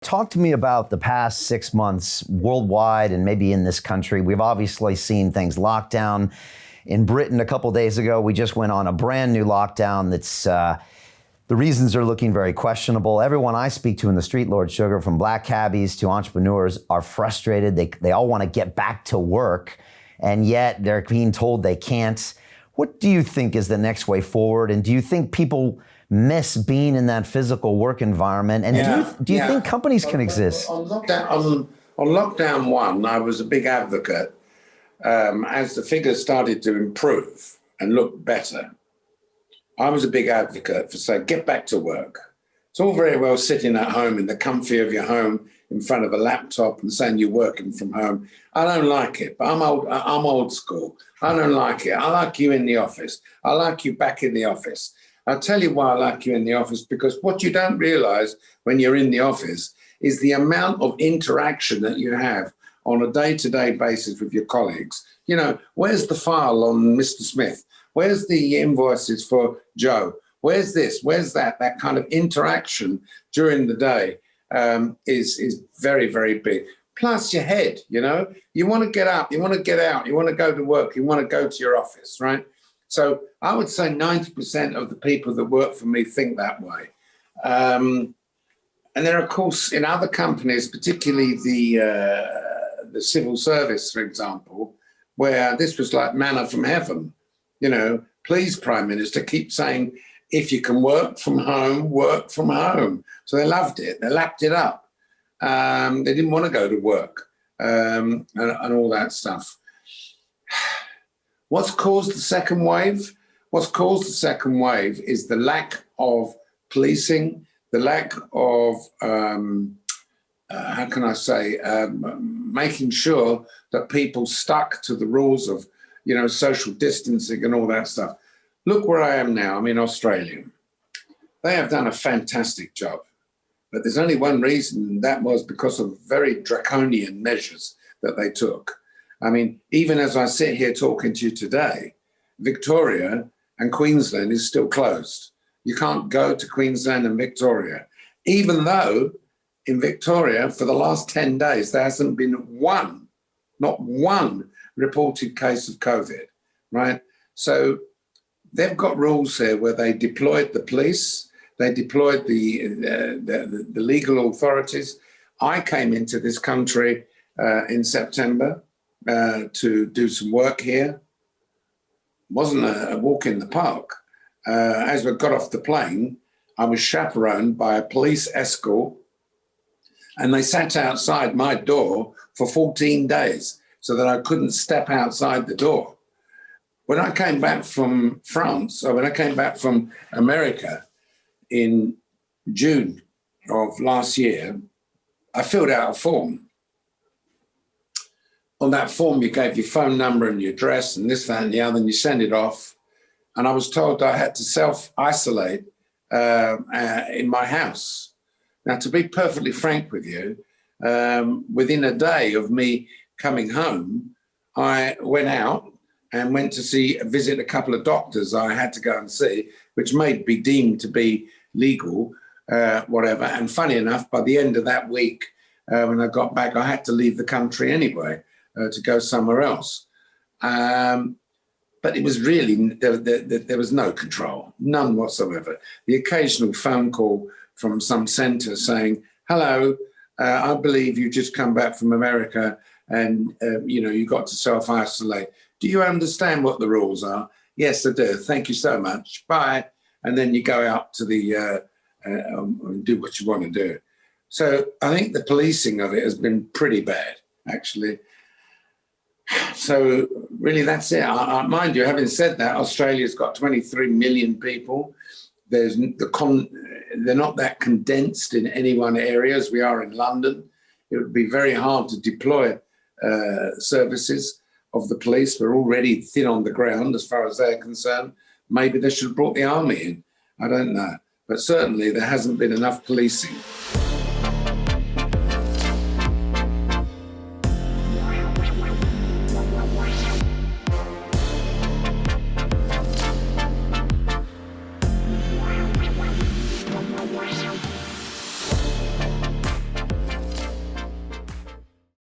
Talk to me about the past 6 months worldwide and maybe in this country. We've obviously seen things locked down. In Britain a couple days ago, we just went on a brand new lockdown that's the reasons are looking very questionable. Everyone I speak to in the street, Lord Sugar, from black cabbies to entrepreneurs, are frustrated. They all want to get back to work, and yet they're being told they can't. What do you think is the next way forward? And do you think people miss being in that physical work environment? And do you think companies can exist? On lockdown one, I was a big advocate as the figures started to improve and look better. I was a big advocate for saying, get back to work. It's all very well sitting at home in the comfy of your home in front of a laptop and saying you're working from home. I don't like it, but I'm old school. I don't like it. I like you in the office. I like you back in the office. I'll tell you why I like you in the office, because what you don't realize when you're in the office is the amount of interaction that you have on a day-to-day basis with your colleagues. You know, where's the file on Mr. Smith? Where's the invoices for Joe? Where's this? Where's that? That kind of interaction during the day is very, very big. Plus your head, you know, you want to get up, you want to get out, you want to go to work, you want to go to your office, right? So I would say 90% of the people that work for me think that way. And there are, of course, in other companies, particularly the civil service, for example, where this was like manna from heaven. You know, please, Prime Minister, keep saying, if you can work from home, work from home. So they loved it. They lapped it up. They didn't want to go to work and all that stuff. What's caused the second wave? What's caused the second wave is the lack of policing, the lack of, making sure that people stuck to the rules of, you know, social distancing and all that stuff. Look where I am now. I'm in Australia. They have done a fantastic job. But there's only one reason, and that was because of very draconian measures that they took. I mean, even as I sit here talking to you today, Victoria and Queensland is still closed. You can't go to Queensland and Victoria, even though in Victoria for the last 10 days, there hasn't been not one reported case of COVID, right? So they've got rules here where they deployed the police, they deployed the legal authorities. I came into this country in September to do some work here. Wasn't a walk in the park. As we got off the plane, I was chaperoned by a police escort, and they sat outside my door for 14 days so that I couldn't step outside the door. When I came back from France, or when I came back from America in June of last year, I filled out a form. On that form, you gave your phone number and your address and this, that, and the other, and you send it off. And I was told I had to self-isolate in my house. Now, to be perfectly frank with you, within a day of me coming home, I went out and went to visit a couple of doctors I had to go and see, which may be deemed to be legal, whatever. And funny enough, by the end of that week, when I got back, I had to leave the country anyway to go somewhere else. But it was really, there was no control, none whatsoever. The occasional phone call from some centre saying, hello, I believe you just come back from America and, you got to self-isolate. Do you understand what the rules are? Yes, I do. Thank you so much. Bye. And then you go out to the and do what you want to do. So I think the policing of it has been pretty bad, actually. So really, that's it. Mind you, having said that, Australia's got 23 million people. They're not that condensed in any one area as we are in London. It would be very hard to deploy services of the police. We're already thin on the ground as far as they're concerned. Maybe they should have brought the army in. I don't know. But certainly there hasn't been enough policing.